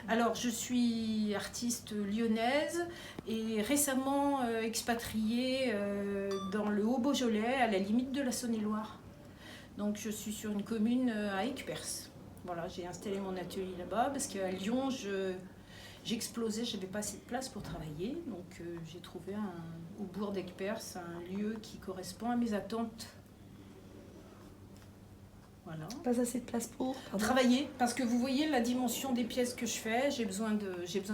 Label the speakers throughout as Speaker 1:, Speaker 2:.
Speaker 1: Alors, je suis artiste lyonnaise et récemment expatriée dans le Haut-Beaujolais, à la limite de la Saône-et-Loire. Donc, je suis sur une commune à Aigues-Perse. Voilà, j'ai installé mon atelier là-bas parce qu'à Lyon, j'explosais, je n'avais pas assez de place pour travailler. Donc, j'ai trouvé au bourg d'Aigues-Perse un lieu qui correspond à mes attentes. Voilà.
Speaker 2: Pas assez de place pour
Speaker 1: travailler, parce que vous voyez la dimension des pièces que je fais, j'ai besoin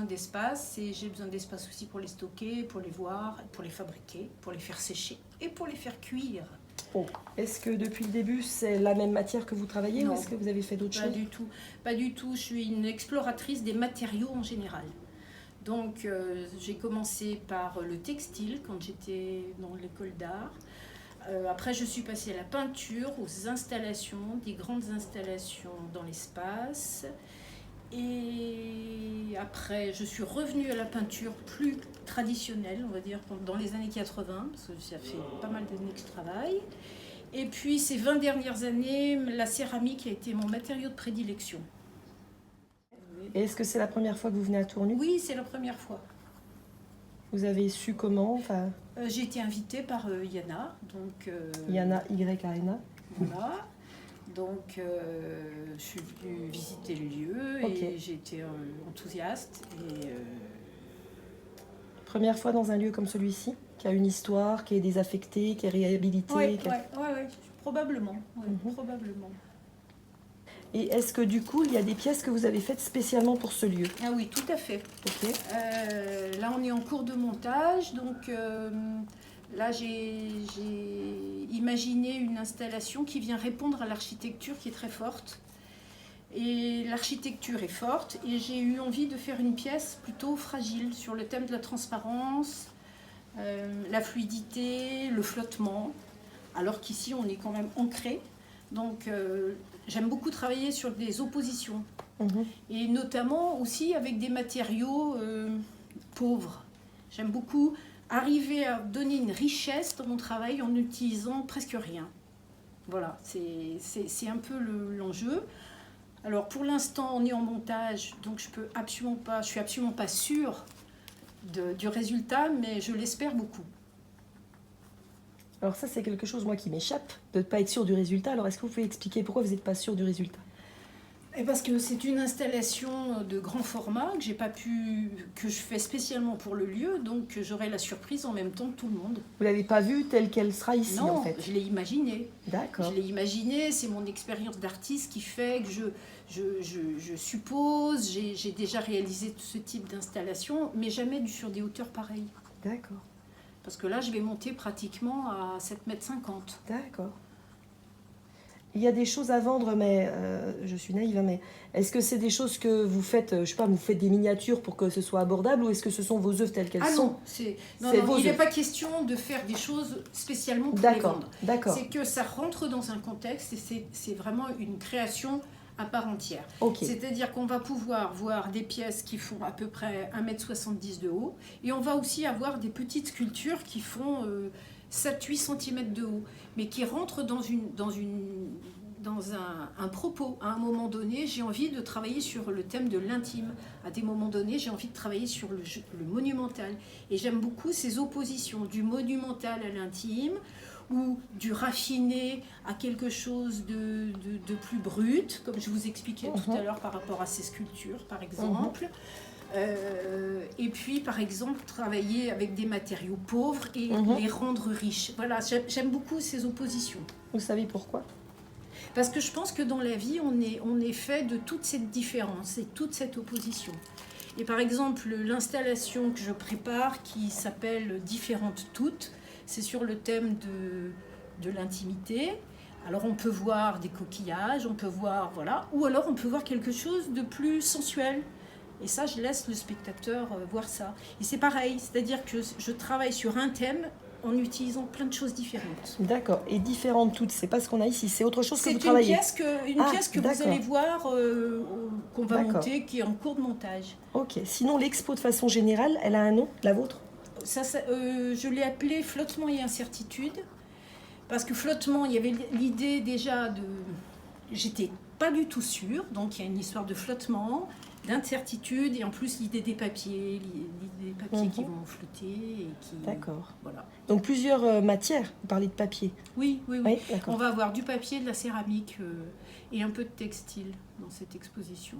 Speaker 1: d'espace et j'ai besoin d'espace aussi pour les stocker, pour les voir, pour les fabriquer, pour les faire sécher et pour les faire cuire.
Speaker 2: Oh. Est-ce que depuis le début c'est la même matière que vous travaillez,
Speaker 1: non,
Speaker 2: ou est-ce que vous avez fait d'autres choses?
Speaker 1: Pas du tout, je suis une exploratrice des matériaux en général. Donc j'ai commencé par le textile quand j'étais dans l'école d'art. Après, je suis passée à la peinture, aux installations, des grandes installations dans l'espace. Et après, je suis revenue à la peinture plus traditionnelle, on va dire, dans les années 80, parce que ça fait pas mal d'années que je travaille. Et puis, ces 20 dernières années, la céramique a été mon matériau de prédilection.
Speaker 2: Et est-ce que c'est la première fois que vous venez à Tournu?
Speaker 1: Oui, c'est la première fois.
Speaker 2: Vous avez su comment
Speaker 1: j'ai été invitée par Yana.
Speaker 2: Yana, Y-A-N-A.
Speaker 1: Voilà. Donc, je suis venue visiter le lieu et j'ai été enthousiaste.
Speaker 2: Première fois dans un lieu comme celui-ci, qui a une histoire, qui est désaffecté, qui est réhabilité?
Speaker 1: Oui, probablement. Probablement.
Speaker 2: Et est-ce que du coup, il y a des pièces que vous avez faites spécialement pour ce lieu?
Speaker 1: Ah oui, tout à fait.
Speaker 2: Okay.
Speaker 1: Là, on est en cours de montage, donc là, j'ai imaginé une installation qui vient répondre à l'architecture qui est très forte. Et l'architecture est forte, et j'ai eu envie de faire une pièce plutôt fragile sur le thème de la transparence, la fluidité, le flottement, alors qu'ici, on est quand même ancré. Donc, j'aime beaucoup travailler sur des oppositions. Et notamment aussi avec des matériaux pauvres. J'aime beaucoup arriver à donner une richesse dans mon travail en n'utilisant presque rien. Voilà, c'est un peu l'enjeu. Alors pour l'instant, on est en montage, donc je suis absolument pas sûre du résultat, mais je l'espère beaucoup.
Speaker 2: Alors ça, c'est quelque chose, moi, qui m'échappe, de ne pas être sûr du résultat. Alors est-ce que vous pouvez expliquer pourquoi vous n'êtes pas sûr du résultat?
Speaker 1: Et parce que c'est une installation de grand format que je fais spécialement pour le lieu, donc j'aurai la surprise en même temps que tout le monde.
Speaker 2: Vous l'avez pas vue telle qu'elle sera ici?
Speaker 1: Non,
Speaker 2: en fait.
Speaker 1: Je l'ai imaginée.
Speaker 2: D'accord.
Speaker 1: Je l'ai imaginée, c'est mon expérience d'artiste qui fait que je suppose, j'ai déjà réalisé tout ce type d'installation, mais jamais sur des hauteurs pareilles.
Speaker 2: D'accord.
Speaker 1: Parce que là, je vais monter pratiquement à 7,50 m.
Speaker 2: D'accord. Il y a des choses à vendre, mais je suis naïve, mais est-ce que c'est des choses que vous faites, je sais pas, vous faites des miniatures pour que ce soit abordable, ou est-ce que ce sont vos œuvres telles qu'elles sont?
Speaker 1: Non, il n'est pas question de faire des choses spécialement pour les vendre.
Speaker 2: D'accord.
Speaker 1: C'est que ça rentre dans un contexte et c'est vraiment une création à part entière. C'est-à-dire qu'on va pouvoir voir des pièces qui font à peu près 1,70 m de haut, et on va aussi avoir des petites sculptures qui font 7-8 cm de haut, mais qui rentrent dans un propos. À un moment donné, j'ai envie de travailler sur le thème de l'intime. À des moments donnés, j'ai envie de travailler sur le monumental. Et j'aime beaucoup ces oppositions du monumental à l'intime, ou du raffiné à quelque chose de plus brut, comme je vous expliquais tout à l'heure par rapport à ces sculptures, par exemple. Et puis, par exemple, travailler avec des matériaux pauvres et les rendre riches. Voilà, j'aime beaucoup ces oppositions.
Speaker 2: Vous savez pourquoi?
Speaker 1: Parce que je pense que dans la vie, on est fait de toute cette différence et toute cette opposition. Et par exemple, l'installation que je prépare, qui s'appelle « Différentes toutes », c'est sur le thème de l'intimité. Alors on peut voir des coquillages, on peut voir, voilà, ou alors on peut voir quelque chose de plus sensuel. Et ça, je laisse le spectateur voir ça. Et c'est pareil, c'est-à-dire que je travaille sur un thème en utilisant plein de choses différentes.
Speaker 2: D'accord. Et différentes toutes, c'est pas ce qu'on a ici, c'est autre chose que vous travaillez?
Speaker 1: C'est une pièce que vous allez voir, qu'on va monter, qui est en cours de montage.
Speaker 2: Ok. Sinon, l'expo, de façon générale, elle a un nom, la vôtre?
Speaker 1: Je l'ai appelée Flottement et Incertitude. Parce que flottement, il y avait l'idée déjà de... J'étais pas du tout sûre, donc il y a une histoire de flottement. d'incertitude et en plus l'idée des papiers, qui vont flotter et qui...
Speaker 2: D'accord.
Speaker 1: Voilà.
Speaker 2: Donc plusieurs matières, vous parlez de papier.
Speaker 1: Oui.
Speaker 2: Oui, d'accord.
Speaker 1: On va avoir du papier, de la céramique et un peu de textile dans cette exposition.